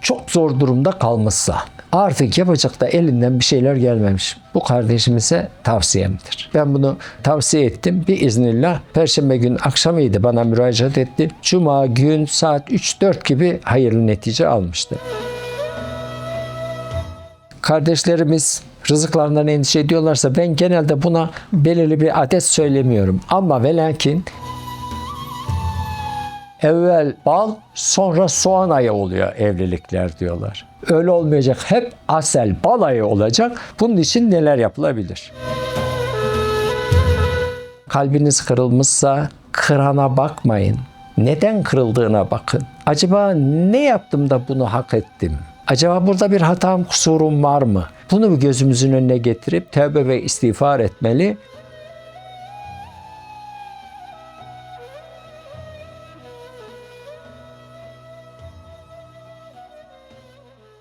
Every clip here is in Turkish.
çok zor durumda kalmışsa, artık yapacak da elinden bir şeyler gelmemiş, bu kardeşimize tavsiyemdir. Ben bunu tavsiye ettim. Biiznillah Perşembe gün akşamıydı, bana müracaat etti. Cuma gün saat 3-4 gibi hayırlı netice almıştı. Kardeşlerimiz rızıklarından endişe ediyorlarsa ben genelde buna belirli bir adet söylemiyorum. Ama ve lakin evvel bal, sonra soğan ayı oluyor evlilikler diyorlar. Öyle olmayacak. Hep asel bal ayı olacak. Bunun için neler yapılabilir? Kalbiniz kırılmışsa kırana bakmayın. Neden kırıldığına bakın. Acaba ne yaptım da bunu hak ettim? Acaba burada bir hatam, kusurum var mı? Bunu gözümüzün önüne getirip tövbe ve istiğfar etmeli.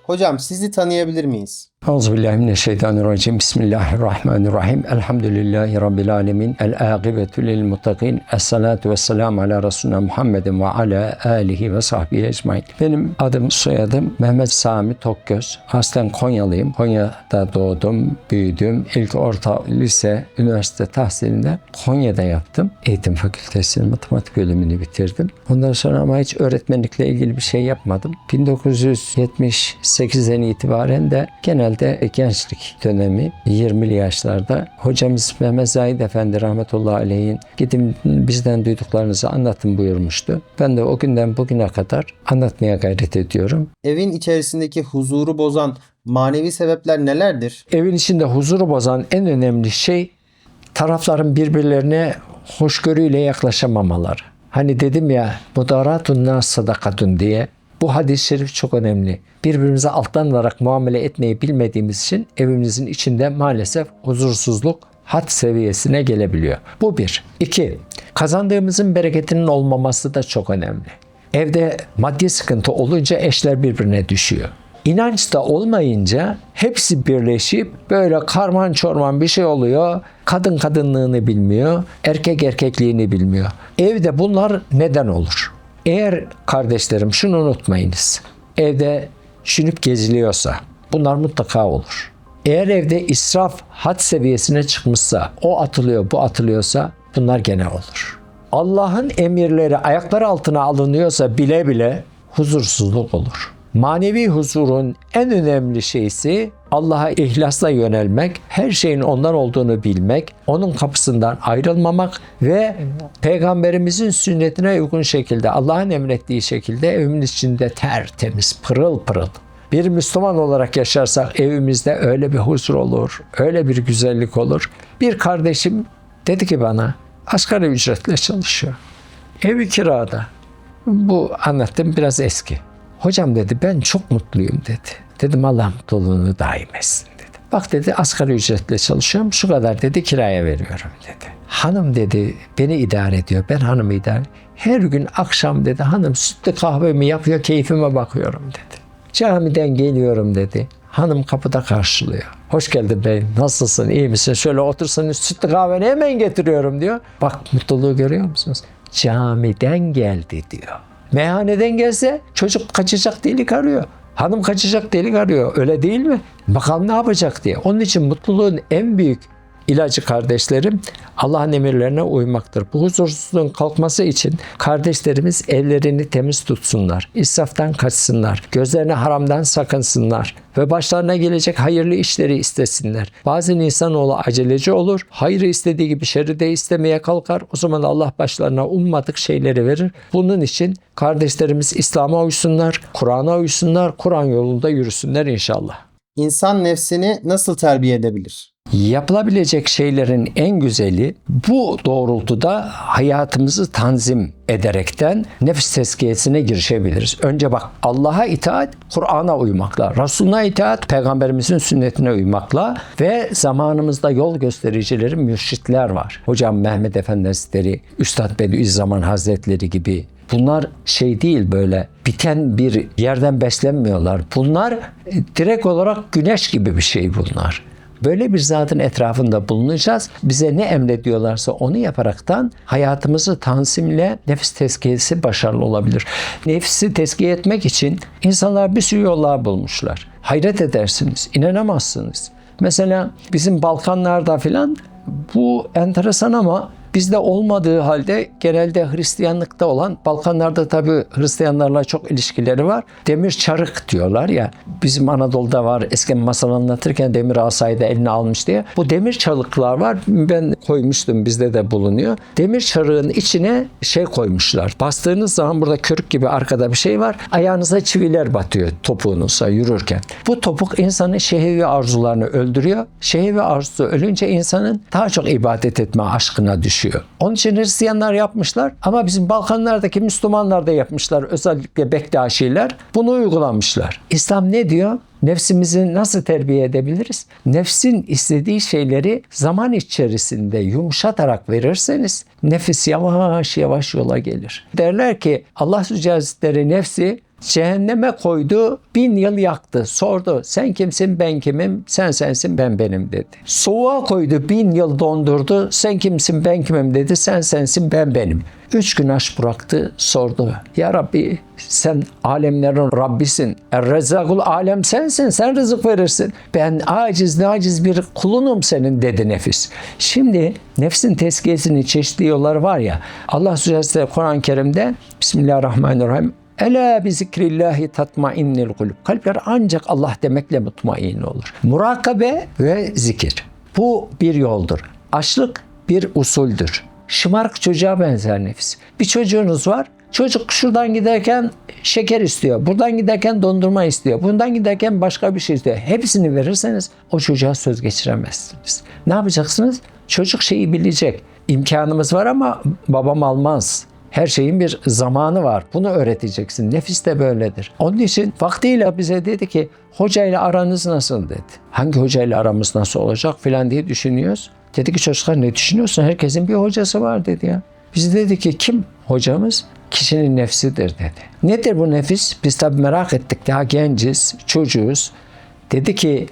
Hocam sizi tanıyabilir miyiz? Euzubillahimineşşeytanirracim. Bismillahirrahmanirrahim. Elhamdülillahi Rabbil alemin. El-âgıbetu lil-muttaqin. Es-salatu vesselamu ala Resulina Muhammedin ve ala alihi ve sahbihi ecmaîn. Benim adım, soyadım Mehmet Sami Tokgöz. Aslen Konyalıyım. Konya'da doğdum, büyüdüm. İlk orta, lise, üniversite tahsilinde Konya'da yaptım. Eğitim fakültesinin matematik bölümünü bitirdim. Ondan sonra ama hiç öğretmenlikle ilgili bir şey yapmadım. 1978'den itibaren de genelde gençlik dönemi 20'li yaşlarda hocamız Mehmet Zahid Efendi rahmetullahi aleyhin gidin bizden duyduklarınızı anlatın buyurmuştu. Ben de o günden bugüne kadar anlatmaya gayret ediyorum. Evin içerisindeki huzuru bozan manevi sebepler nelerdir? Evin içinde huzuru bozan en önemli şey tarafların birbirlerine hoşgörüyle yaklaşamamaları. Hani dedim ya, mudaratun nas sadakatun diye. Bu hadis-i şerif çok önemli. Birbirimize alttan alarak muamele etmeyi bilmediğimiz için evimizin içinde maalesef huzursuzluk had seviyesine gelebiliyor. Bu bir. İki, kazandığımızın bereketinin olmaması da çok önemli. Evde maddi sıkıntı olunca eşler birbirine düşüyor. İnanç da olmayınca hepsi birleşip böyle karman çorman bir şey oluyor. Kadın kadınlığını bilmiyor, erkek erkekliğini bilmiyor. Evde bunlar neden olur? Eğer kardeşlerim şunu unutmayınız. Evde şünüp geziliyorsa bunlar mutlaka olur. Eğer evde israf had seviyesine çıkmışsa, o atılıyor, bu atılıyorsa bunlar gene olur. Allah'ın emirleri ayaklar altına alınıyorsa bile bile huzursuzluk olur. Manevi huzurun en önemli şeysi Allah'a ihlasla yönelmek, her şeyin ondan olduğunu bilmek, onun kapısından ayrılmamak ve Peygamberimizin sünnetine uygun şekilde, Allah'ın emrettiği şekilde evimin içinde tertemiz, pırıl pırıl bir Müslüman olarak yaşarsak evimizde öyle bir huzur olur, öyle bir güzellik olur. Bir kardeşim dedi ki bana, asgari ücretle çalışıyor. Evi kirada. Bu anlattığım biraz eski. Hocam dedi, ben çok mutluyum dedi. Dedim Allah mutluluğunu daim etsin dedi. Bak dedi, asgari ücretle çalışıyorum, şu kadar dedi kiraya veriyorum dedi. Hanım dedi beni idare ediyor, ben hanımı idare. Her gün akşam dedi hanım sütlü kahvemi yapıyor, keyfime bakıyorum dedi. Camiden geliyorum dedi. Hanım kapıda karşılıyor. Hoş geldin bey, nasılsın, iyi misin? Şöyle otursan sütlü kahveni hemen getiriyorum diyor. Bak mutluluğu görüyor musunuz? Camiden geldi diyor. Meyhaneden gelse çocuk kaçacak delik arıyor. Hanım kaçacak delik arıyor. Öyle değil mi? Bakalım ne yapacak diye. Onun için mutluluğun en büyük ilacı kardeşlerim Allah'ın emirlerine uymaktır. Bu huzursuzluğun kalkması için kardeşlerimiz evlerini temiz tutsunlar. İsraftan kaçsınlar. Gözlerine haramdan sakınsınlar. Ve başlarına gelecek hayırlı işleri istesinler. Bazen insanoğlu aceleci olur. Hayrı istediği gibi şerri de istemeye kalkar. O zaman Allah başlarına ummadık şeyleri verir. Bunun için kardeşlerimiz İslam'a uysunlar, Kur'an'a uysunlar, Kur'an yolunda yürüsünler inşallah. İnsan nefsini nasıl terbiye edebilir? Yapılabilecek şeylerin en güzeli bu doğrultuda hayatımızı tanzim ederekten nefs tezkiyesine girişebiliriz. Önce bak Allah'a itaat, Kur'an'a uymakla, Resulüne itaat, Peygamberimizin sünnetine uymakla ve zamanımızda yol göstericilerin mürşitler var. Hocam Mehmet Efendi Hazretleri, Üstad Bediüzzaman Hazretleri gibi. Bunlar şey değil, böyle biten bir yerden beslenmiyorlar. Bunlar direkt olarak güneş gibi bir şey bunlar. Böyle bir zatın etrafında bulunacağız. Bize ne emrediyorlarsa onu yaparaktan hayatımızı tanzimle nefis tezkiyesi başarılı olabilir. Nefsi tezkiye etmek için insanlar bir sürü yollar bulmuşlar. Hayret edersiniz, inanamazsınız. Mesela bizim Balkanlarda filan bu enteresan ama bizde olmadığı halde genelde Hristiyanlıkta olan, Balkanlarda tabii Hristiyanlarla çok ilişkileri var. Demir çarık diyorlar ya, bizim Anadolu'da var, eski masal anlatırken demir asayı da eline almış diye. Bu demir çarıklar var, ben koymuştum, bizde de bulunuyor. Demir çarığın içine şey koymuşlar. Bastığınız zaman burada körük gibi arkada bir şey var. Ayağınıza çiviler batıyor topuğunuza yürürken. Bu topuk insanın şehvi arzularını öldürüyor. Şehvi arzusu ölünce insanın daha çok ibadet etme aşkına düşüyor. Onun için Hristiyanlar yapmışlar ama bizim Balkanlardaki Müslümanlar da yapmışlar. Özellikle Bektaşiler bunu uygulamışlar. İslam ne diyor? Nefsimizi nasıl terbiye edebiliriz? Nefsin istediği şeyleri zaman içerisinde yumuşatarak verirseniz nefis yavaş yavaş yola gelir. Derler ki Allah Zülcelal Hazretleri nefsi cehenneme koydu, 1000 yıl yaktı. Sordu, sen kimsin, ben kimim, sen sensin, ben benim dedi. Soğuğa koydu, 1000 yıl dondurdu, sen kimsin, ben kimim dedi, sen sensin, ben benim. 3 gün aç bıraktı, sordu. Ya Rabbi, sen alemlerin Rabbisin. Er-Rezzakul alem sensin, sen rızık verirsin. Ben aciz bir kulunum senin dedi nefis. Şimdi nefsin tezkiyesinin çeşitli yolları var ya, Allah Sübhane Kur'an-ı Kerim'de Bismillahirrahmanirrahim. Ela bi zikrillahi tatmainnil kulub. Kalpler ancak Allah demekle mutmain olur. Murakabe ve zikir. Bu bir yoldur. Açlık bir usuldür. Şımarık çocuğa benzer nefis. Bir çocuğunuz var. Çocuk şuradan giderken şeker istiyor. Buradan giderken dondurma istiyor. Bundan giderken başka bir şey istiyor. Hepsini verirseniz o çocuğa söz geçiremezsiniz. Ne yapacaksınız? Çocuk şeyi bilecek. İmkanımız var ama babam almaz. Her şeyin bir zamanı var. Bunu öğreteceksin. Nefis de böyledir. Onun için vaktiyle bize dedi ki hocayla aranız nasıl dedi. Hangi hocayla aramız nasıl olacak filan diye düşünüyoruz. Dedi ki çocuklar ne düşünüyorsun? Herkesin bir hocası var dedi ya. Biz dedi ki kim hocamız? Kişinin nefsidir dedi. Nedir bu nefis? Biz tabii merak ettik. Daha genciz, çocuğuz. Dedi ki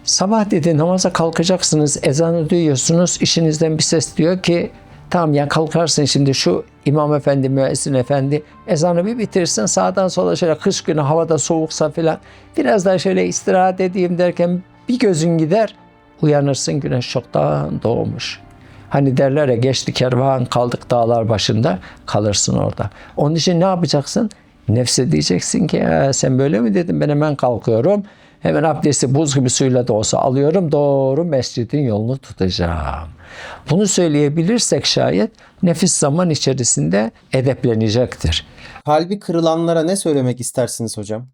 sabah dedi namaza kalkacaksınız. Ezanı duyuyorsunuz. İşinizden bir ses diyor ki tamam ya kalkarsın şimdi şu imam efendi, müezzin efendi ezanı bir bitirsin sağdan sola şöyle kış günü havada soğuksa filan biraz daha şöyle istirahat edeyim derken bir gözün gider uyanırsın güneş çoktan doğmuş. Hani derler ya geçti kervan kaldık dağlar başında kalırsın orada. Onun için ne yapacaksın? Nefse diyeceksin ki sen böyle mi dedin ben hemen kalkıyorum. Hemen abdesti buz gibi suyla da olsa alıyorum doğru mescidin yolunu tutacağım. Bunu söyleyebilirsek şayet nefis zaman içerisinde edeplenecektir. Kalbi kırılanlara ne söylemek istersiniz hocam?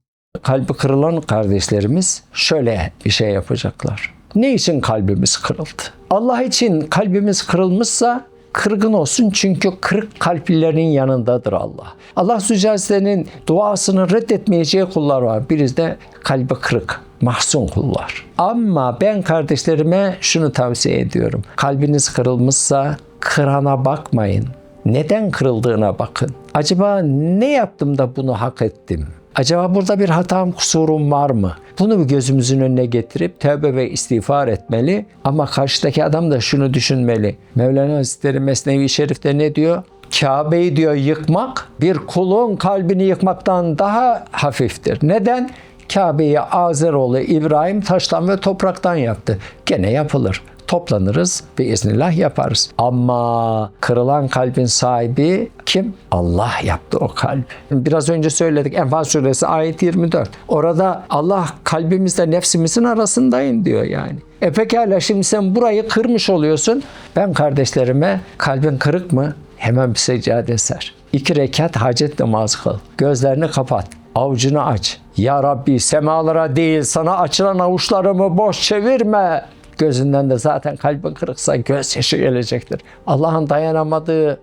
Kalbi kırılan kardeşlerimiz şöyle bir şey yapacaklar. Ne için kalbimiz kırıldı? Allah için kalbimiz kırılmışsa kırgın olsun çünkü kırık kalplilerin yanındadır Allah. Allah Zülcelal'in duasını reddetmeyeceği kullar var. Biri de kalbi kırık, mahzun kullar. Ama ben kardeşlerime şunu tavsiye ediyorum. Kalbiniz kırılmışsa kırana bakmayın. Neden kırıldığına bakın. Acaba ne yaptım da bunu hak ettim? Acaba burada bir hatam, kusurum var mı? Bunu bir gözümüzün önüne getirip tövbe ve istiğfar etmeli. Ama karşıdaki adam da şunu düşünmeli. Mevlana Hazretleri Mesnevi Şerif'te ne diyor? Kabe'yi diyor yıkmak bir kulun kalbini yıkmaktan daha hafiftir. Neden? Kabe'yi Azeroğlu İbrahim taştan ve topraktan yaptı. Gene yapılır. Toplanırız ve iznillah yaparız. Ama kırılan kalbin sahibi kim? Allah yaptı o kalbi. Biraz önce söyledik Enfal Suresi ayet 24. Orada Allah kalbimizle nefsimizin arasındayım diyor yani. Pekala şimdi sen burayı kırmış oluyorsun. Ben kardeşlerime kalbin kırık mı? Hemen bir seccade ser. 2 rekat hacet namazı kıl. Gözlerini kapat. Avucunu aç. Ya Rabbi semalara değil sana açılan avuçlarımı boş çevirme. Gözünden de zaten kalbin kırıksa gözyaşı gelecektir. Allah'ın dayanamadığı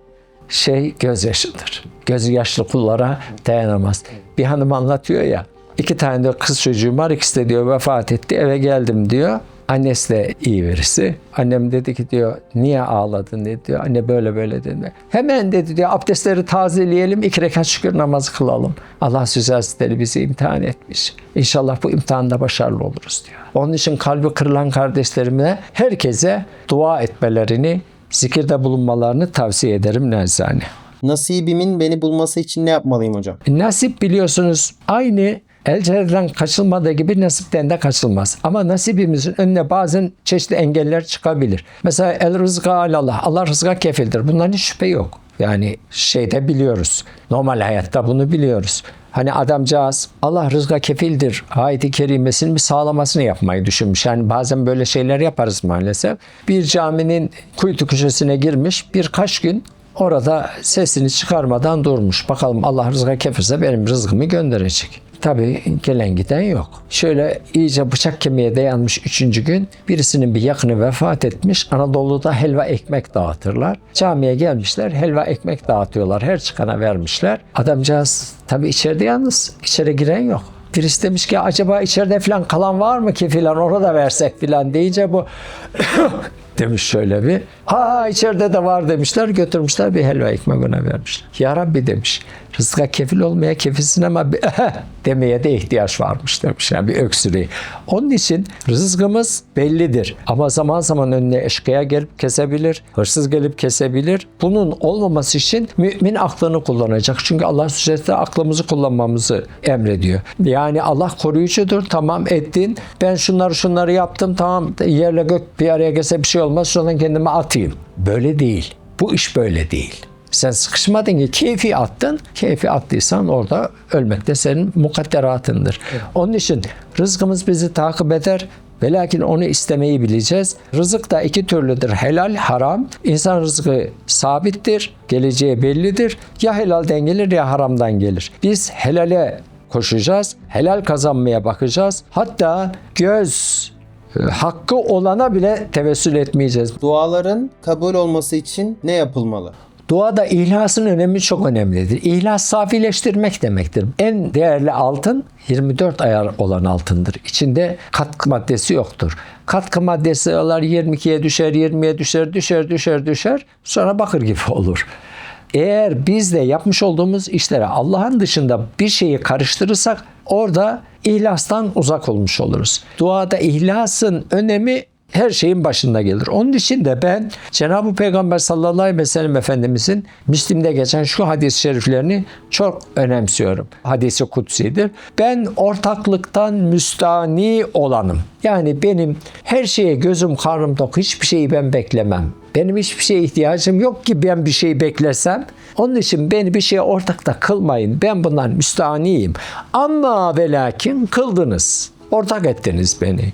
şey gözyaşıdır. Gözü yaşlı kullara dayanamaz. Bir hanım anlatıyor ya, 2 tane de kız çocuğum var, ikisi de diyor vefat etti, eve geldim diyor. Annesi de iyi birisi. Annem dedi ki diyor niye ağladın dedi diyor. Anne böyle böyle dedi. Hemen dedi diyor abdestleri tazeleyelim 2 rekat şükür namazı kılalım. Allah Süzü Hazretleri bizi imtihan etmiş. İnşallah bu imtihanda başarılı oluruz diyor. Onun için kalbi kırılan kardeşlerime herkese dua etmelerini, zikirde bulunmalarını tavsiye ederim naçizane. Nasibimin beni bulması için ne yapmalıyım hocam? Nasip biliyorsunuz aynı elçilerden kaçılmadığı gibi nasipten de kaçılmaz. Ama nasibimizin önüne bazen çeşitli engeller çıkabilir. Mesela el rızkı alallah. Allah rızka kefildir. Bundan hiç şüphe yok. Yani şeyde biliyoruz. Normal hayatta bunu biliyoruz. Hani adamcağız Allah rızka kefildir ayet-i kerimesinin bir sağlamasını yapmayı düşünmüş. Yani bazen böyle şeyler yaparız maalesef. Bir caminin kuytu köşesine girmiş birkaç gün orada sesini çıkarmadan durmuş. Bakalım Allah rızka kefilse benim rızkımı gönderecek. Tabii gelen giden yok. Şöyle iyice bıçak kemiğe dayanmış 3. gün birisinin bir yakını vefat etmiş. Anadolu'da helva ekmek dağıtırlar. Camiye gelmişler helva ekmek dağıtıyorlar. Her çıkana vermişler. Adamcağız tabii içeride yalnız. İçeri giren yok. Birisi demiş ki acaba içeride falan kalan var mı ki filan orada versek filan deyince bu demiş şöyle bir. İçeride de var demişler götürmüşler bir helva ekmek ona vermişler. Ya Rabbi demiş rızka kefil olmaya kefilsin ama demeye de ihtiyaç varmış demiş. Yani bir öksürüğü. Onun için rızkımız bellidir. Ama zaman zaman önüne eşkıya gelip kesebilir. Hırsız gelip kesebilir. Bunun olmaması için mümin aklını kullanacak. Çünkü Allah Sübhane aklımızı kullanmamızı emrediyor. Yani Allah koruyucudur. Tamam ettin. Ben şunları yaptım. Tamam yerle gök bir araya gelse bir şey olmaz. Sonra kendime atayım. Böyle değil. Bu iş böyle değil. Sen sıkışmadın ki keyfi attın. Keyfi attıysan orada ölmek de senin mukadderatındır. Evet. Onun için rızkımız bizi takip eder. Ve lakin onu istemeyi bileceğiz. Rızık da 2 türlüdür. Helal, haram. İnsan rızkı sabittir. Geleceği bellidir. Ya helalden gelir ya haramdan gelir. Biz helale koşacağız. Helal kazanmaya bakacağız. Hatta göz hakkı olana bile tevessül etmeyeceğiz. Duaların kabul olması için ne yapılmalı? Duada ihlasın önemi çok önemlidir. İhlas safileştirmek demektir. En değerli altın 24 ayar olan altındır. İçinde katkı maddesi yoktur. Katkı maddesi alır 22'ye düşer, 20'ye düşer. Sonra bakır gibi olur. Eğer biz de yapmış olduğumuz işlere Allah'ın dışında bir şeyi karıştırırsak orada ihlastan uzak olmuş oluruz. Duada ihlasın önemi her şeyin başında gelir. Onun için de ben Cenab-ı Peygamber sallallahu aleyhi ve sellem Efendimizin Müslim'de geçen şu hadis-i şeriflerini çok önemsiyorum. Hadis-i kutsidir. Ben ortaklıktan müstani olanım. Yani benim her şeye gözüm karnım tok, hiçbir şeyi ben beklemem. Benim hiçbir şeye ihtiyacım yok ki ben bir şey beklesem. Onun için beni bir şeye ortakta kılmayın. Ben bundan müstaniyim. Ama ve lakin kıldınız. Ortak ettiniz beni.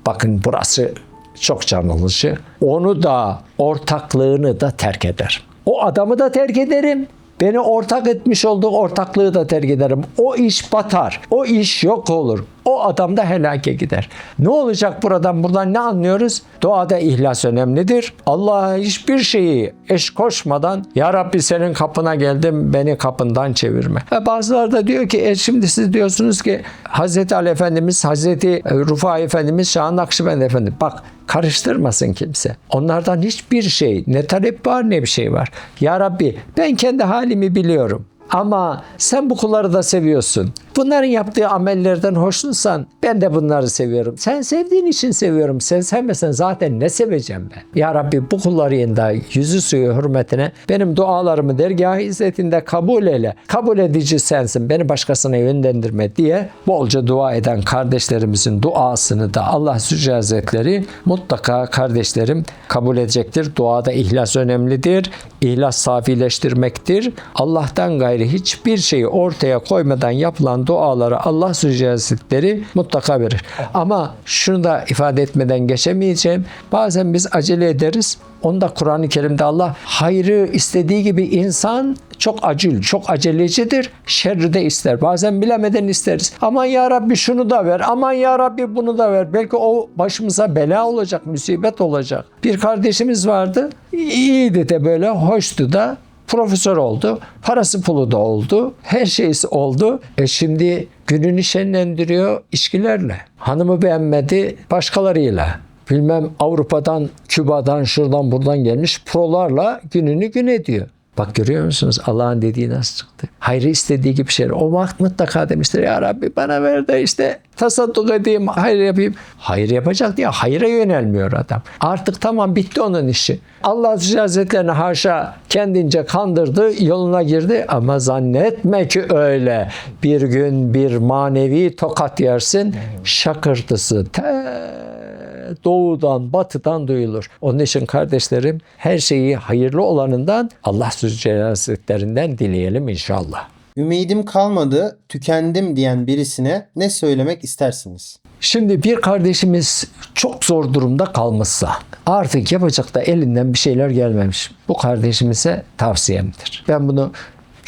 Bakın burası çok can alıcı. Onu da ortaklığını da terk eder. O adamı da terk ederim. Beni ortak etmiş olduğu ortaklığı da terk ederim. O iş batar. O iş yok olur. O adam da helake gider. Ne olacak buradan ne anlıyoruz? Duada ihlas önemlidir. Allah'a hiçbir şeyi eş koşmadan Ya Rabbi senin kapına geldim beni kapından çevirme. Bazıları da diyor ki şimdi siz diyorsunuz ki Hazreti Ali Efendimiz, Hazreti Rufai Efendimiz, Şah Nakşibend Efendi. Bak karıştırmasın kimse. Onlardan hiçbir şey ne talep var ne bir şey var. Ya Rabbi ben kendi halimi biliyorum. Ama sen bu kulları da seviyorsun. Bunların yaptığı amellerden hoşnutsan ben de bunları seviyorum. Sen sevdiğin için seviyorum. Sen sevmesen zaten ne seveceğim ben? Ya Rabbi bu kulların da yüzü suyu hürmetine benim dualarımı dergâh-ı izzetinde kabul eyle. Kabul edici sensin. Beni başkasına yönlendirme diye bolca dua eden kardeşlerimizin duasını da Allah Zülcelal Hazretleri mutlaka kardeşlerim kabul edecektir. Duada ihlas önemlidir. İhlas safileştirmektir. Allah'tan gayri hiçbir şeyi ortaya koymadan yapılan duaları Allah Zülcelal Hazretleri mutlaka verir. Ama şunu da ifade etmeden geçemeyeceğim. Bazen biz acele ederiz. Onu da Kur'an-ı Kerim'de Allah hayrı istediği gibi insan çok acil, çok acelecidir. Şerri de ister. Bazen bilemeden isteriz. Aman ya Rabbi şunu da ver. Aman ya Rabbi bunu da ver. Belki o başımıza bela olacak, musibet olacak. Bir kardeşimiz vardı. İyiydi de böyle, hoştu da. Profesör oldu. Parası pulu da oldu. Her şeysi oldu. Şimdi gününü şenlendiriyor içkilerle. Hanımı beğenmedi başkalarıyla. bilmem Avrupa'dan, Küba'dan, şuradan buradan gelmiş prolarla gününü gün ediyor. Bak görüyor musunuz Allah'ın dediği nasıl çıktı? Hayrı istediği gibi şeyler. O vakit mutlaka demiştir ya Rabbi bana ver de işte tasadduk edeyim, hayır yapayım. Hayır yapacak diye hayra yönelmiyor adam. Artık tamam bitti onun işi. Allah Azze Hazretlerini haşa kendince kandırdı, yoluna girdi ama zannetme ki öyle. Bir gün bir manevi tokat yersin, şakırtısı doğudan, batıdan duyulur. Onun için kardeşlerim her şeyi hayırlı olanından Allah Zülcelal Hazretlerinden dileyelim inşallah. Ümidim kalmadı, tükendim diyen birisine ne söylemek istersiniz? Şimdi bir kardeşimiz çok zor durumda kalmışsa artık yapacak da elinden bir şeyler gelmemiş. Bu kardeşimize tavsiyemdir. Ben bunu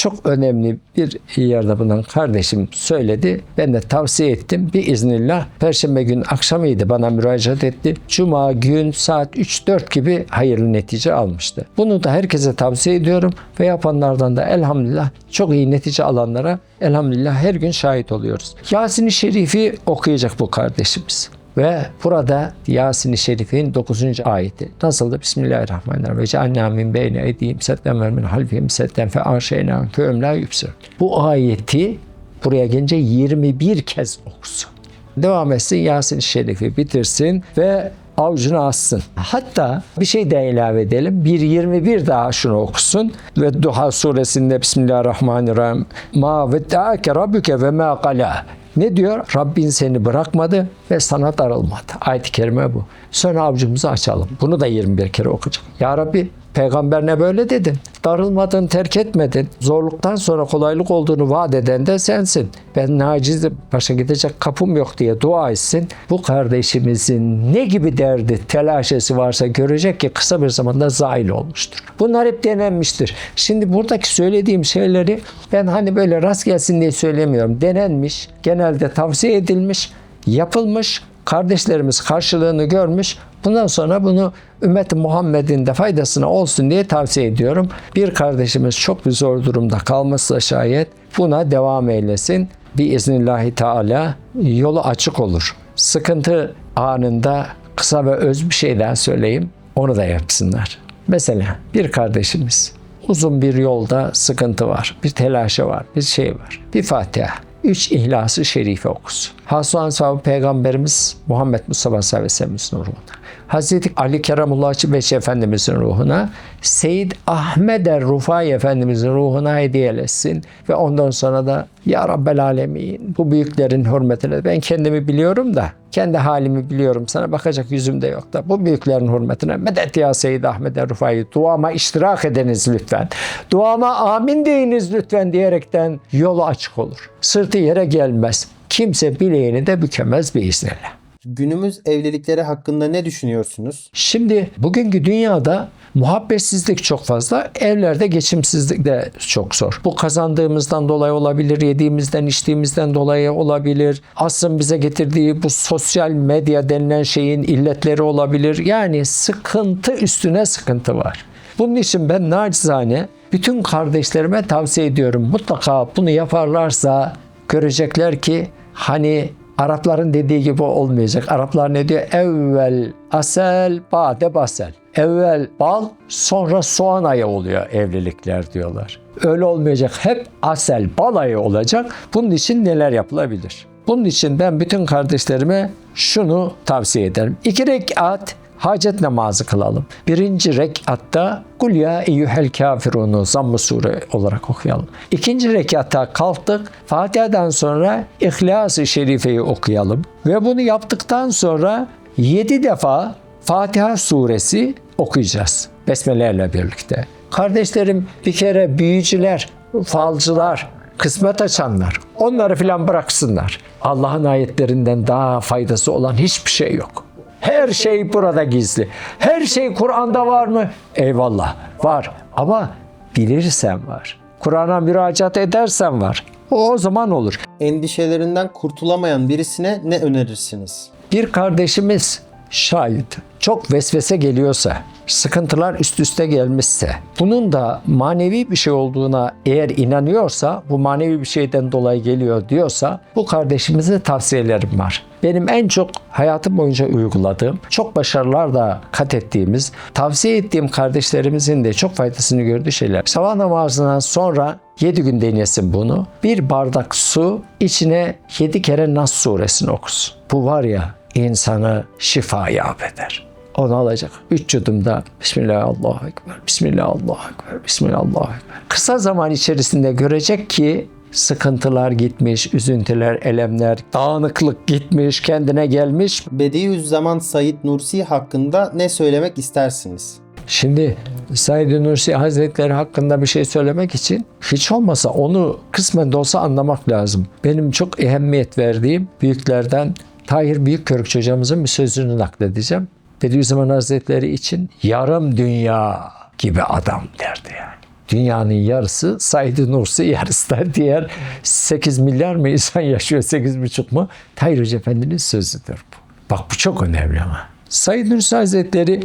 çok önemli bir yerde bulunan kardeşim söyledi. Ben de tavsiye ettim. Biiznillah Perşembe gün akşamıydı bana müracaat etti. Cuma gün saat 3-4 gibi hayırlı netice almıştı. Bunu da herkese tavsiye ediyorum ve yapanlardan da elhamdülillah çok iyi netice alanlara elhamdülillah her gün şahit oluyoruz. Yasin-i Şerif'i okuyacak bu kardeşimiz. Ve burada Yasin-i Şerif'in 9. ayeti. Nasıldı? Bismillahirrahmanirrahim. Ve cealnâ min beyne eydihim sedden ve min halfihim sedden fe arşeynâ fehum lâ yubsirûn. Bu ayeti buraya gelince 21 kez okusun. Devam etsin Yasin-i Şerif'i bitirsin ve avucunu assın. Hatta bir şey de ilave edelim. 1.21 daha şunu okusun. Ve Duha suresinde Bismillahirrahmanirrahim. Ma vedda'ake rabbuke ve ma qala. Ne diyor? Rabbin seni bırakmadı ve sana darılmadı. Ayet-i kerime bu. Sonra avucumuzu açalım. Bunu da 21 kere okuyacak. Ya Rabbi peygamberine böyle dedin. Darılmadın, terk etmedin. Zorluktan sonra kolaylık olduğunu vaat eden de sensin. Ben nacizim, başa gidecek kapım yok diye dua etsin. Bu kardeşimizin ne gibi derdi, telaşesi varsa görecek ki kısa bir zamanda zail olmuştur. Bunlar hep denenmiştir. Şimdi buradaki söylediğim şeyleri ben hani böyle rast gelsin diye söylemiyorum. Denenmiş, genelde tavsiye edilmiş, yapılmış. Kardeşlerimiz karşılığını görmüş. Bundan sonra bunu ümmet-i Muhammed'in de faydasına olsun diye tavsiye ediyorum. Bir kardeşimiz çok bir zor durumda kalmışsa şayet buna devam eylesin. Biiznillahü Teala yolu açık olur. Sıkıntı anında kısa ve öz bir şey daha söyleyeyim. Onu da yapsınlar. Mesela bir kardeşimiz uzun bir yolda sıkıntı var. Bir telaşı var. Bir şey var. Bir Fatiha. 3 İhlas-ı Şerife okusun. Hasuan sahibi Peygamberimiz Muhammed Mustafa sallallahu aleyhi ve sellem'in ruhuna, Hazreti Ali Keremullah Beşi Efendimizin ruhuna, Seyyid Ahmed er-Rufai Efendimizin ruhuna hediye etsin ve ondan sonra da Ya Rabbel Alemin bu büyüklerin hürmetine ben kendimi biliyorum da kendi halimi biliyorum sana bakacak yüzüm de yok da bu büyüklerin hürmetine medet ya Seyyid Ahmed er-Rufai duama iştirak ediniz lütfen. Duama amin deyiniz lütfen diyerekten yolu açık olur. Sırtı yere gelmez. Kimse bileğini de bükemez biiznillah. Günümüz evlilikleri hakkında ne düşünüyorsunuz? Şimdi bugünkü dünyada muhabbetsizlik çok fazla, evlerde geçimsizlik de çok zor. Bu kazandığımızdan dolayı olabilir, yediğimizden, içtiğimizden dolayı olabilir. Asrın bize getirdiği bu sosyal medya denilen şeyin illetleri olabilir. Yani sıkıntı üstüne sıkıntı var. Bunun için ben nacizane bütün kardeşlerime tavsiye ediyorum. Mutlaka bunu yaparlarsa görecekler ki hani Arapların dediği gibi olmayacak. Araplar ne diyor? Evvel asel, ba'de basel. Evvel bal, sonra soğan ayı oluyor evlilikler diyorlar. Öyle olmayacak. Hep asel, bal ayı olacak. Bunun için neler yapılabilir? Bunun için ben bütün kardeşlerime şunu tavsiye ederim. 2 rekat hacet namazı kılalım. 1. rekatta Kul ya eyyuhel kafirunu Zamm-ı Sure olarak okuyalım. 2. rekatta kalktık. Fatiha'dan sonra İhlas-ı Şerife'yi okuyalım. Ve bunu yaptıktan sonra 7 defa Fatiha suresi okuyacağız. Besmele'yle birlikte. Kardeşlerim bir kere büyücüler, falcılar, kısmet açanlar onları filan bıraksınlar. Allah'ın ayetlerinden daha faydası olan hiçbir şey yok. Her şey burada gizli. Her şey Kur'an'da var mı? Eyvallah var. Ama bilirsen var. Kur'an'a müracaat edersen var. O zaman olur. Endişelerinden kurtulamayan birisine ne önerirsiniz? Bir kardeşimiz şayet çok vesvese geliyorsa, sıkıntılar üst üste gelmişse, bunun da manevi bir şey olduğuna eğer inanıyorsa, bu manevi bir şeyden dolayı geliyor diyorsa, bu kardeşimize tavsiyelerim var. Benim en çok hayatım boyunca uyguladığım, çok başarılar da kat ettiğimiz, tavsiye ettiğim kardeşlerimizin de çok faydasını gördüğü şeyler. Sabah namazından sonra 7 gün denesin bunu. Bir bardak su, içine 7 kere Nas suresini okusun. Bu var ya, insanı şifaya eder. Onu alacak. 3 yudumda Bismillahirrahmanirrahim. Bismillahirrahmanirrahim. Bismillahirrahmanirrahim. Kısa zaman içerisinde görecek ki sıkıntılar gitmiş, üzüntüler, elemler, dağınıklık gitmiş, kendine gelmiş. Bediüzzaman Said Nursi hakkında ne söylemek istersiniz? Şimdi Said Nursi Hazretleri hakkında bir şey söylemek için hiç olmasa onu kısmen de olsa anlamak lazım. Benim çok ehemmiyet verdiğim büyüklerden Tahir Büyükkörükçü hocamızın bir sözünü nakledeceğim. Bediüzzaman Hazretleri için yarım dünya gibi adam derdi yani. Dünyanın yarısı Said Nursi, yarısı da diğer 8 milyar mı insan yaşıyor, 8,5 mu? Tahir Hoca Efendi'nin sözüdür bu. Bak bu çok önemli ama. Said Nursi Hazretleri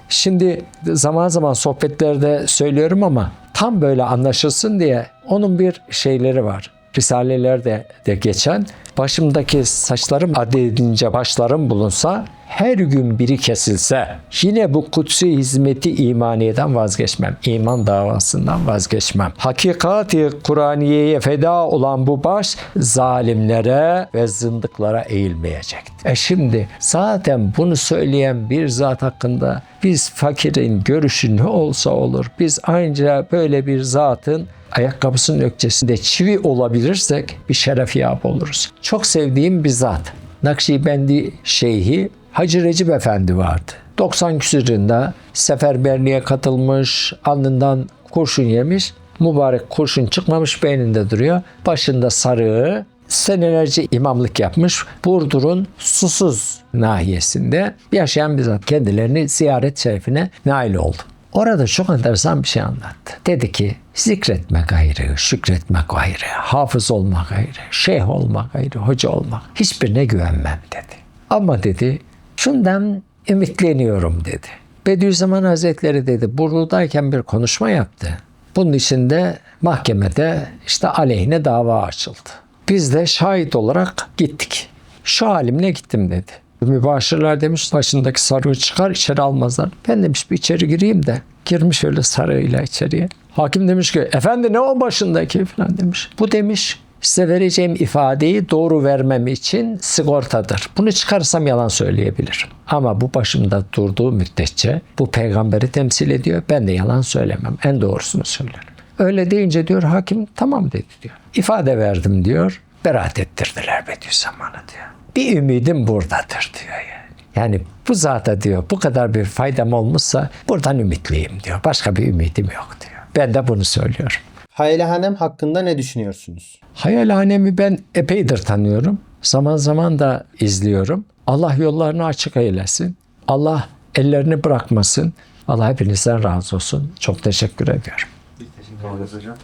şimdi zaman zaman sohbetlerde söylüyorum ama tam böyle anlaşılsın diye onun bir şeyleri var. Risalelerde de geçen, başımdaki saçlarım adedince başlarım bulunsa, her gün biri kesilse, yine bu kutsi hizmeti imaniyeden vazgeçmem. İman davasından vazgeçmem. Hakikati Kur'aniye'ye feda olan bu baş, zalimlere ve zındıklara eğilmeyecektir. Şimdi zaten bunu söyleyen bir zat hakkında biz fakirin görüşü ne olsa olur. Biz ancak böyle bir zatın ayakkabısının ökçesinde çivi olabilirsek bir şerefiyap oluruz. Çok sevdiğim bir zat. Nakşibendi Şeyhi Hacı Recep Efendi vardı. 90 küsurunda seferberliğe katılmış, alnından kurşun yemiş. Mübarek kurşun çıkmamış, beyninde duruyor. Başında sarığı, senelerce imamlık yapmış. Burdur'un Susuz nahiyesinde yaşayan bir zat. Kendilerini ziyaret şerefine nail oldu. Orada çok enteresan bir şey anlattı. Dedi ki zikretmek gayrı, şükretmek gayrı, hafız olmak gayrı, şeyh olmak gayrı, hoca olmak. Hiçbirine güvenmem dedi. Ama dedi şundan ümitleniyorum dedi. Bediüzzaman Hazretleri dedi Burnu'dayken bir konuşma yaptı. Bunun içinde mahkemede işte aleyhine dava açıldı. Biz de şahit olarak gittik. Şu halimle gittim dedi. Mübaşirler demiş başındaki sarığı çıkar içeri almazlar. Ben demiş bir içeri gireyim de. Girmiş öyle sarığıyla içeriye. Hakim demiş ki efendi ne o başındaki falan demiş. Bu demiş size vereceğim ifadeyi doğru vermem için sigortadır. Bunu çıkarsam yalan söyleyebilirim. Ama bu başımda durduğu müddetçe bu peygamberi temsil ediyor. Ben de yalan söylemem. En doğrusunu söylerim. Öyle deyince diyor hakim tamam dedi diyor. İfade verdim diyor. Beraat ettirdiler Bediüzzaman'ı diyor. Bir ümidim buradadır diyor yani. Yani bu zata diyor bu kadar bir faydam olmuşsa buradan ümitliyim diyor. Başka bir ümidim yok diyor. Ben de bunu söylüyorum. Hayalhanem hakkında ne düşünüyorsunuz? Hayalhanemi ben epeydir tanıyorum. Zaman zaman da izliyorum. Allah yollarını açık eylesin. Allah ellerini bırakmasın. Allah hepinizden razı olsun. Çok teşekkür ediyorum. Teşekkür ederiz hocam.